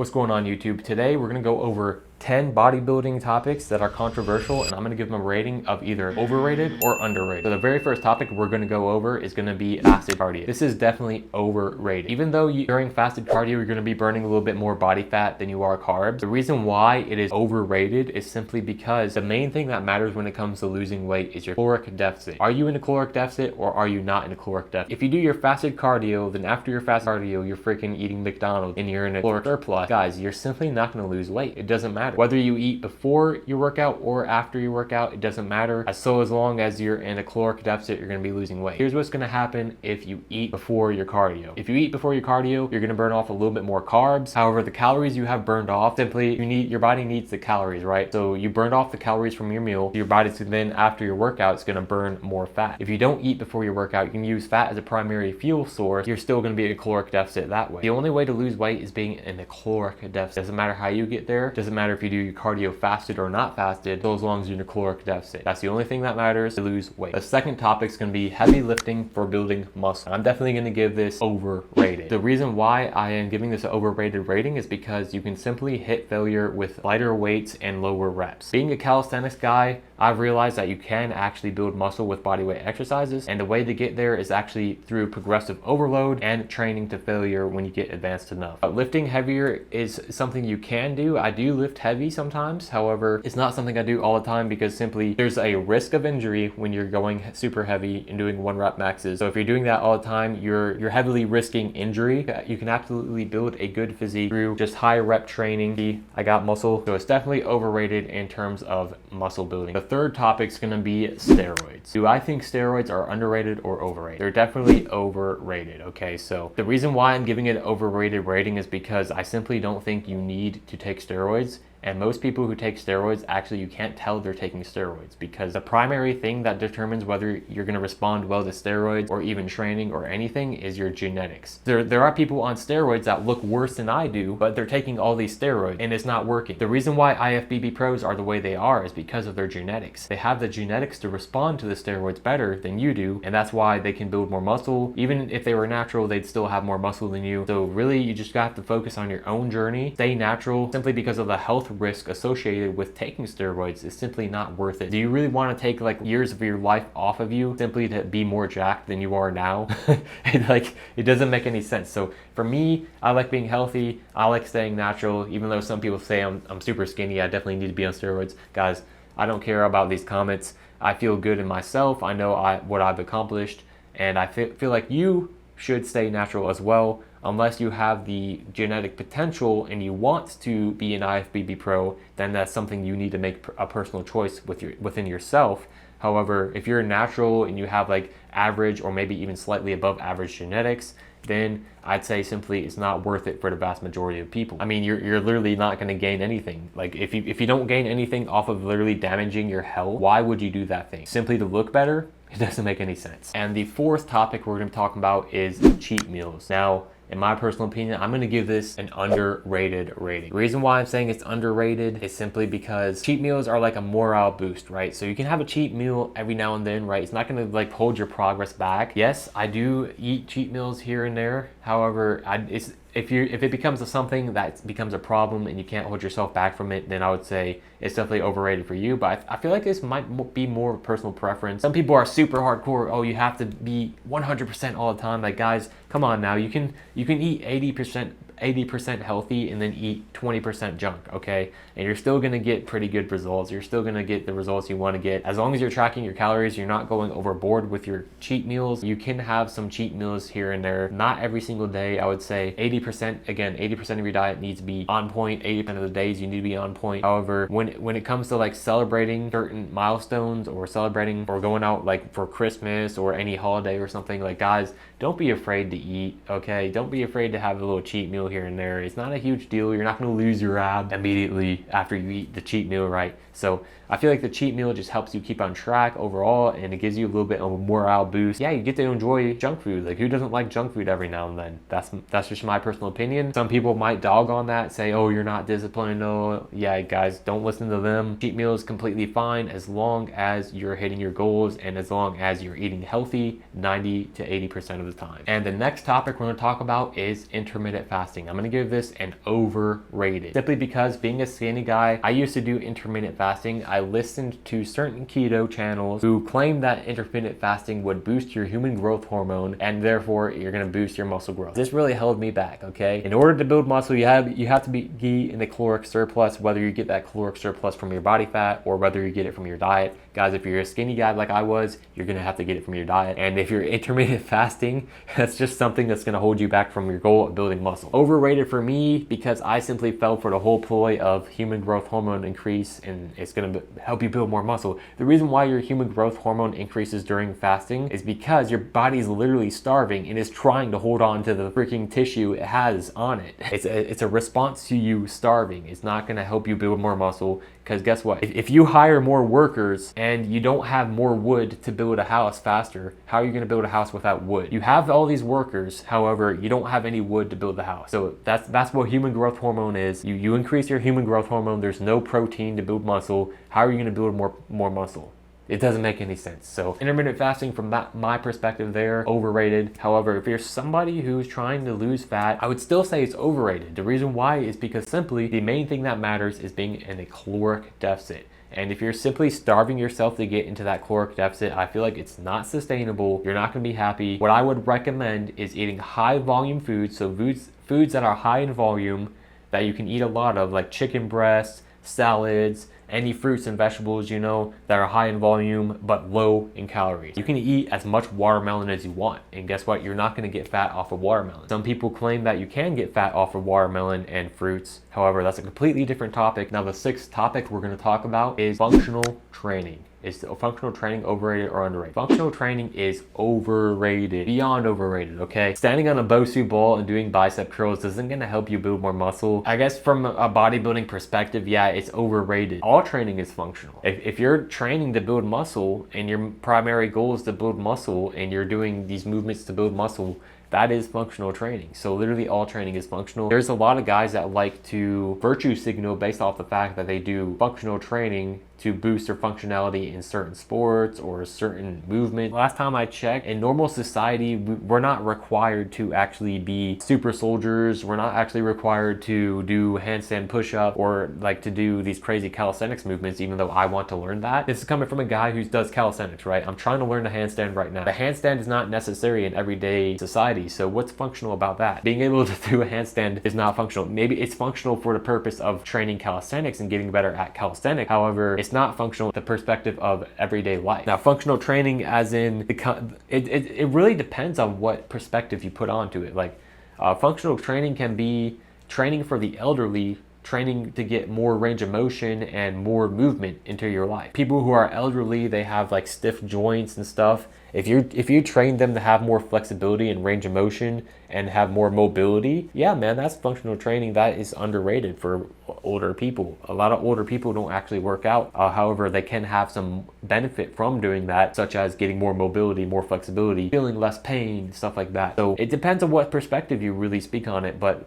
What's going on YouTube? Today we're going to go over 10 bodybuilding topics that are controversial, and I'm going to give them a rating of either overrated or underrated. So the very first topic we're going to go over is going to be fasted cardio. This is definitely overrated. Even though during fasted cardio you're going to be burning a little bit more body fat than you are carbs, the reason why it is overrated is simply because the main thing that matters when it comes to losing weight is your caloric deficit. Are you in a caloric deficit or are you not in a caloric deficit? If you do your fasted cardio, then after your fasted cardio you're freaking eating McDonald's and you're in a caloric surplus, guys, you're simply not going to lose weight. It doesn't matter whether you eat before your workout or after your workout. It doesn't matter. As long as you're in a caloric deficit, you're going to be losing weight. Here's what's going to happen if you eat before your cardio. If you eat before your cardio, you're going to burn off a little bit more carbs. However, the calories you have burned off, simply your body needs the calories, right? So you burned off the calories from your meal. Your body then after your workout is going to burn more fat. If you don't eat before your workout, you can use fat as a primary fuel source. You're still going to be in a caloric deficit that way. The only way to lose weight is being in a caloric deficit. Doesn't matter how you get there. Doesn't matter if you do your cardio fasted or not fasted, so as long as you're in a caloric deficit. That's the only thing that matters to lose weight. The second topic is going to be heavy lifting for building muscle. I'm definitely going to give this overrated. The reason why I am giving this an overrated rating is because you can simply hit failure with lighter weights and lower reps. Being a calisthenics guy, I've realized that you can actually build muscle with bodyweight exercises, and the way to get there is actually through progressive overload and training to failure when you get advanced enough. Lifting heavier is something you can do. I do lift heavy sometimes. However, it's not something I do all the time because simply there's a risk of injury when you're going super heavy and doing 1 rep maxes. So if you're doing that all the time, you're heavily risking injury. You can absolutely build a good physique through just high rep training. See, I got muscle. So it's definitely overrated in terms of muscle building. The third topic is going to be steroids. Do I think steroids are underrated or overrated? They're definitely overrated. Okay, so the reason why I'm giving it an overrated rating is because I simply don't think you need to take steroids. And most people who take steroids, actually you can't tell they're taking steroids, because the primary thing that determines whether you're going to respond well to steroids or even training or anything is your genetics. There are people on steroids that look worse than I do, but they're taking all these steroids and it's not working. The reason why IFBB pros are the way they are is because of their genetics. They have the genetics to respond to the steroids better than you do, and that's why they can build more muscle. Even if they were natural, they'd still have more muscle than you. So really, you just have to focus on your own journey, stay natural, simply because of the health risk associated with taking steroids is simply not worth it. Do you really want to take like years of your life off of you simply to be more jacked than you are now? It doesn't make any sense. So for me, I like being healthy. I like staying natural. Even though some people say I'm super skinny, I definitely need to be on steroids. Guys, I don't care about these comments. I feel good in myself. I know what I've accomplished, and I feel like you should stay natural as well. Unless you have the genetic potential and you want to be an IFBB pro, then that's something you need to make a personal choice within yourself. However, if you're natural and you have like average or maybe even slightly above average genetics, then I'd say simply it's not worth it for the vast majority of people. I mean, you're literally not going to gain anything. Like if you don't gain anything off of literally damaging your health, why would you do that thing? Simply to look better? It doesn't make any sense. And the fourth topic we're going to talk about is cheat meals. Now, in my personal opinion, I'm going to give this an underrated rating. The reason why I'm saying it's underrated is simply because cheat meals are like a morale boost, right? So you can have a cheat meal every now and then, right? It's not going to like hold your progress back. Yes, I do eat cheat meals here and there. However, if it becomes something that becomes a problem and you can't hold yourself back from it, then I would say it's definitely overrated for you. But I feel like this might be more of a personal preference. Some people are super hardcore. Oh, you have to be 100% all the time. Like, guys, come on now. You can eat 80% healthy and then eat 20% junk, okay? And you're still gonna get pretty good results. You're still gonna get the results you wanna get. As long as you're tracking your calories, you're not going overboard with your cheat meals. You can have some cheat meals here and there, not every single day. I would say 80% of your diet needs to be on point. 80% of the days you need to be on point. However, when it comes to like celebrating certain milestones or celebrating or going out like for Christmas or any holiday or something, like, guys, don't be afraid to eat, okay? Don't be afraid to have a little cheat meal here and there. It's not a huge deal. You're not going to lose your ab immediately after you eat the cheat meal, right? So I feel like the cheat meal just helps you keep on track overall, and it gives you a little bit of a morale boost. Yeah, you get to enjoy junk food. Like, who doesn't like junk food every now and then? That's just my personal opinion. Some people might dog on that, say, oh, you're not disciplined. Oh, yeah, guys, don't listen to them. Cheat meal is completely fine as long as you're hitting your goals and as long as you're eating healthy 90 to 80% of the time. And the next topic we're going to talk about is intermittent fasting. I'm going to give this an overrated, simply because being a skinny guy, I used to do intermittent fasting. I listened to certain keto channels who claimed that intermittent fasting would boost your human growth hormone and therefore you're going to boost your muscle growth. This really held me back, okay? In order to build muscle, you have to be in the caloric surplus, whether you get that caloric surplus from your body fat or whether you get it from your diet. Guys, if you're a skinny guy like I was, you're going to have to get it from your diet. And if you're intermittent fasting, that's just something that's going to hold you back from your goal of building muscle. Overrated for me because I simply fell for the whole ploy of human growth hormone increase and it's going to help you build more muscle. The reason why your human growth hormone increases during fasting is because your body is literally starving and is trying to hold on to the freaking tissue it has on it. It's a response to you starving. It's not going to help you build more muscle. Because guess what? If you hire more workers and you don't have more wood to build a house faster, how are you going to build a house without wood? You have all these workers, however, you don't have any wood to build the house. So that's what human growth hormone is. You increase your human growth hormone, there's no protein to build muscle. How are you going to build more muscle? It doesn't make any sense. So intermittent fasting from my perspective there, overrated. However, if you're somebody who's trying to lose fat, I would still say it's overrated. The reason why is because simply the main thing that matters is being in a caloric deficit. And if you're simply starving yourself to get into that caloric deficit, I feel like it's not sustainable. You're not gonna be happy. What I would recommend is eating high volume foods. So foods that are high in volume that you can eat a lot of, like chicken breasts, salads, any fruits and vegetables, you know, that are high in volume but low in calories. You can eat as much watermelon as you want, and guess what? You're not going to get fat off of watermelon. Some people claim that you can get fat off of watermelon and fruits. However, that's a completely different topic. Now, the sixth topic we're going to talk about is functional training. Is functional training overrated or underrated? Functional training is overrated, beyond overrated, okay? Standing on a BOSU ball and doing bicep curls isn't gonna help you build more muscle. I guess from a bodybuilding perspective, yeah, it's overrated. All training is functional. If you're training to build muscle and your primary goal is to build muscle and you're doing these movements to build muscle, that is functional training. So literally all training is functional. There's a lot of guys that like to virtue signal based off the fact that they do functional training to boost their functionality in certain sports or certain movement. Last time I checked, in normal society, we're not required to actually be super soldiers. We're not actually required to do handstand push-up or like to do these crazy calisthenics movements, even though I want to learn that. This is coming from a guy who does calisthenics, right? I'm trying to learn the handstand right now. The handstand is not necessary in everyday society, so what's functional about that? Being able to do a handstand is not functional. Maybe it's functional for the purpose of training calisthenics and getting better at calisthenics. However, it's not functional the perspective of everyday life. Now, functional training as in it really depends on what perspective you put onto it. Like functional training can be training for the elderly, training to get more range of motion and more movement into your life. People who are elderly, they have like stiff joints and stuff. If you train them to have more flexibility and range of motion and have more mobility, yeah, man, that's functional training. That is underrated for older people. A lot of older people don't actually work out. However, they can have some benefit from doing that, such as getting more mobility, more flexibility, feeling less pain, stuff like that. So it depends on what perspective you really speak on it, but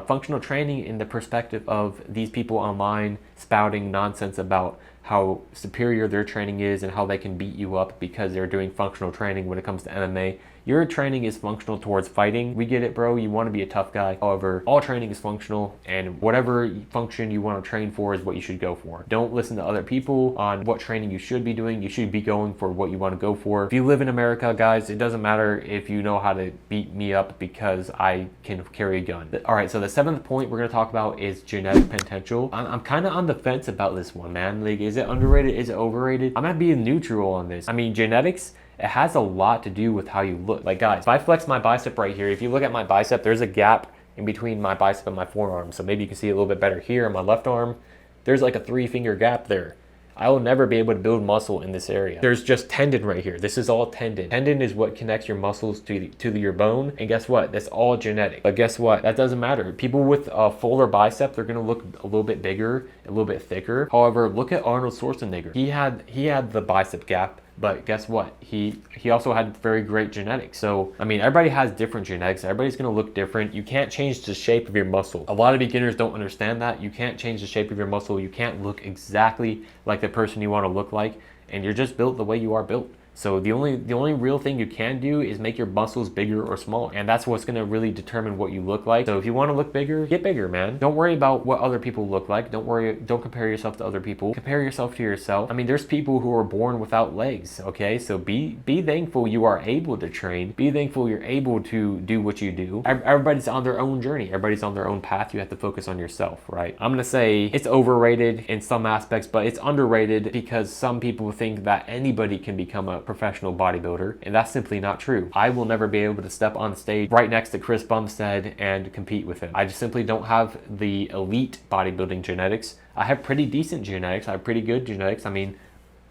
functional training in the perspective of these people online spouting nonsense about how superior their training is and how they can beat you up because they're doing functional training when it comes to MMA. Your training is functional towards fighting. We get it, bro. You want to be a tough guy. However, all training is functional, and whatever function you want to train for is what you should go for. Don't listen to other people on what training you should be doing. You should be going for what you want to go for. If you live in America, guys, it doesn't matter if you know how to beat me up because I can carry a gun. All right, so the seventh point we're going to talk about is genetic potential. I'm kind of on the fence about this one, man. Like, is it underrated? Is it overrated? I'm not being neutral on this. I mean, genetics, it has a lot to do with how you look. Like, guys, if I flex my bicep right here, if you look at my bicep, there's a gap in between my bicep and my forearm. So maybe you can see a little bit better here on my left arm. There's like a 3-finger gap there. I will never be able to build muscle in this area. There's just tendon right here. This is all tendon. Tendon is what connects your muscles to your bone. And guess what? That's all genetic. But guess what? That doesn't matter. People with a fuller bicep, they're gonna look a little bit bigger, a little bit thicker. However, look at Arnold Schwarzenegger. He had the bicep gap, but guess what? He also had very great genetics. So, I mean, everybody has different genetics. Everybody's gonna look different. You can't change the shape of your muscle. A lot of beginners don't understand that. You can't change the shape of your muscle. You can't look exactly like the person you wanna look like, and you're just built the way you are built. So the only real thing you can do is make your muscles bigger or smaller. And that's what's gonna really determine what you look like. So if you wanna look bigger, get bigger, man. Don't worry about what other people look like. Don't compare yourself to other people. Compare yourself to yourself. I mean, there's people who are born without legs, okay? So be thankful you are able to train. Be thankful you're able to do what you do. Everybody's on their own journey. Everybody's on their own path. You have to focus on yourself, right? I'm gonna say it's overrated in some aspects, but it's underrated because some people think that anybody can become a professional bodybuilder, and that's simply not true. I will never be able to step on stage right next to Chris Bumstead and compete with him. I just simply don't have the elite bodybuilding genetics. I have pretty decent genetics. I have pretty good genetics. I mean,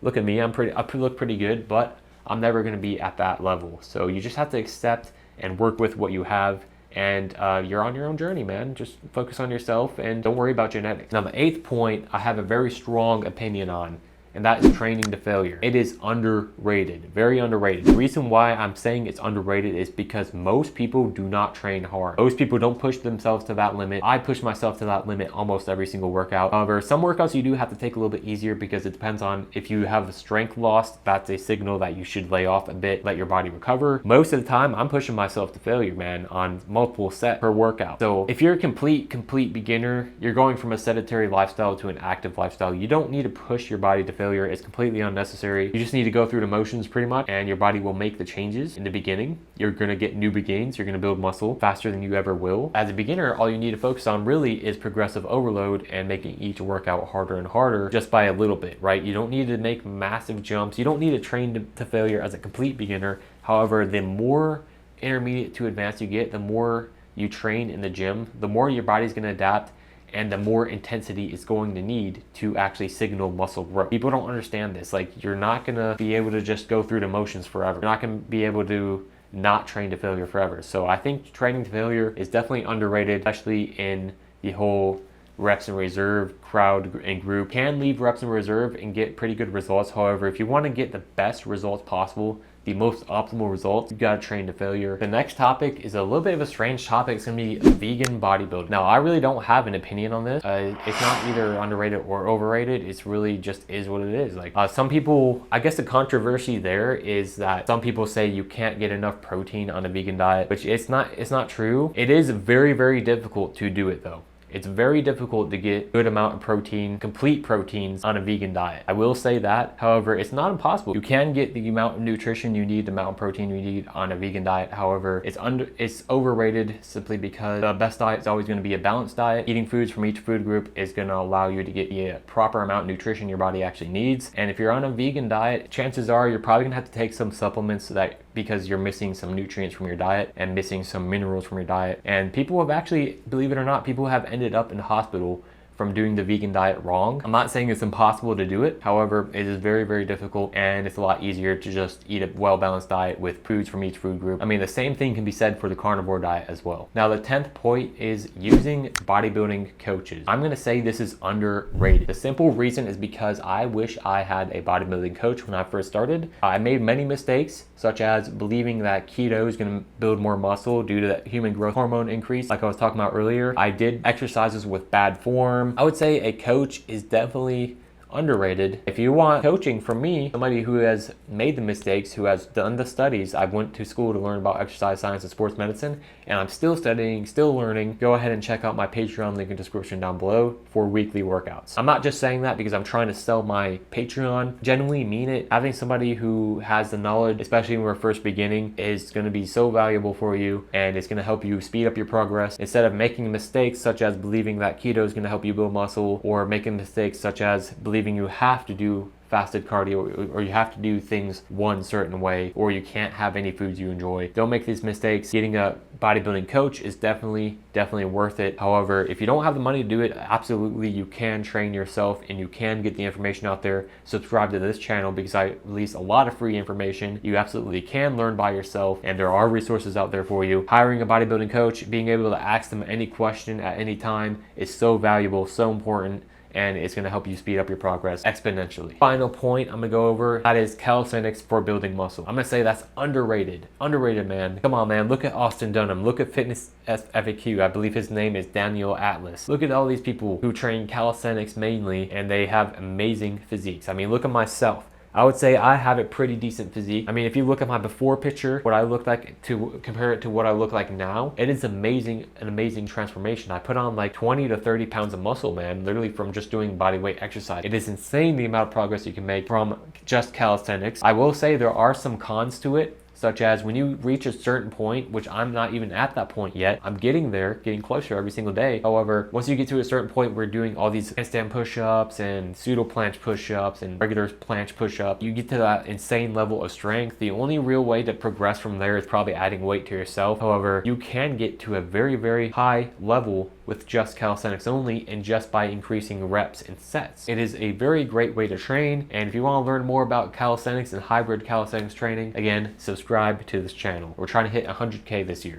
look at me. I look pretty good, but I'm never going to be at that level. So you just have to accept and work with what you have, and you're on your own journey, man. Just focus on yourself and don't worry about genetics. Now, the 8th point I have a very strong opinion on, and that is training to failure. It is underrated, very underrated. The reason why I'm saying it's underrated is because most people do not train hard. Most people don't push themselves to that limit. I push myself to that limit almost every single workout. However, some workouts you do have to take a little bit easier because it depends on if you have the strength loss, that's a signal that you should lay off a bit, let your body recover. Most of the time, I'm pushing myself to failure, man, on multiple sets per workout. So if you're a complete beginner, you're going from a sedentary lifestyle to an active lifestyle, you don't need to push your body to failure. It's completely unnecessary. You just need to go through the motions pretty much, and your body will make the changes in the beginning. You're gonna get newbie gains. You're gonna build muscle faster than you ever will. As a beginner, all you need to focus on really is progressive overload and making each workout harder and harder just by a little bit, right? You don't need to make massive jumps. You don't need to train to failure as a complete beginner. However, the more intermediate to advanced you get, the more you train in the gym, the more your body's gonna adapt, and the more intensity it's going to need to actually signal muscle growth. People don't understand this. Like, you're not gonna be able to just go through the motions forever. You're not gonna be able to not train to failure forever. So I think training to failure is definitely underrated, especially in the whole reps in reserve crowd and group. Can leave reps in reserve and get pretty good results. However, if you want to get the best results possible, the most optimal results, you gotta train to failure. The next topic is a little bit of a strange topic. It's gonna be vegan bodybuilding. Now, I really don't have an opinion on this. It's not either underrated or overrated. It's really just is what it is. Like, some people, I guess the controversy there is that some people say you can't get enough protein on a vegan diet, which it's not true. It is very, very difficult to do it though. It's very difficult to get good amount of protein, complete proteins on a vegan diet. I will say that. However, it's not impossible. You can get the amount of nutrition you need, the amount of protein you need on a vegan diet. However, it's overrated simply because the best diet is always going to be a balanced diet. Eating foods from each food group is going to allow you to get the proper amount of nutrition your body actually needs. And if you're on a vegan diet, chances are you're probably going to have to take some supplements because you're missing some nutrients from your diet and missing some minerals from your diet. And people have actually, believe it or not, people have ended up in the hospital from doing the vegan diet wrong. I'm not saying it's impossible to do it. However, it is very, very difficult, and it's a lot easier to just eat a well-balanced diet with foods from each food group. I mean, the same thing can be said for the carnivore diet as well. Now, the 10th point is using bodybuilding coaches. I'm gonna say this is underrated. The simple reason is because I wish I had a bodybuilding coach when I first started. I made many mistakes, such as believing that keto is gonna build more muscle due to that human growth hormone increase, like I was talking about earlier. I did exercises with bad form. I would say a coach is definitely underrated. If you want coaching from me, somebody who has made the mistakes, who has done the studies, I went to school to learn about exercise science and sports medicine, and I'm still studying, still learning. Go ahead and check out my Patreon, link in the description down below, for weekly workouts. I'm not just saying that because I'm trying to sell my Patreon. Genuinely mean it. Having somebody who has the knowledge, especially when we're first beginning, is going to be so valuable for you, and it's going to help you speed up your progress instead of making mistakes such as believing that keto is going to help you build muscle, or making mistakes such as believing you have to do fasted cardio, or you have to do things one certain way, or you can't have any foods you enjoy. Don't make these mistakes. Getting a bodybuilding coach is definitely worth it. However, if you don't have the money to do it, absolutely you can train yourself and you can get the information out there. Subscribe to this channel because I release a lot of free information. You absolutely can learn by yourself, and there are resources out there for you. Hiring a bodybuilding coach, being able to ask them any question at any time is so valuable, so important, and it's going to help you speed up your progress exponentially. Final point I'm going to go over, that is calisthenics for building muscle. I'm going to say that's underrated. Underrated, man. Come on, man. Look at Austin Dunham. Look at Fitness FAQ. I believe his name is Daniel Atlas. Look at all these people who train calisthenics mainly, and they have amazing physiques. I mean, look at myself. I would say I have a pretty decent physique. I mean, if you look at my before picture, what I look like, to compare it to what I look like now, it is amazing, an amazing transformation. I put on like 20 to 30 pounds of muscle, man, literally from just doing body weight exercise. It is insane the amount of progress you can make from just calisthenics. I will say there are some cons to it, such as when you reach a certain point, which I'm not even at that point yet. I'm getting there, getting closer every single day. However, once you get to a certain point where you're doing all these handstand push-ups and pseudo planche push-ups and regular planche push-up, you get to that insane level of strength. The only real way to progress from there is probably adding weight to yourself. However, you can get to a very, very high level with just calisthenics only and just by increasing reps and sets. It is a very great way to train, and if you want to learn more about calisthenics and hybrid calisthenics training, again, subscribe to this channel. We're trying to hit 100K this year.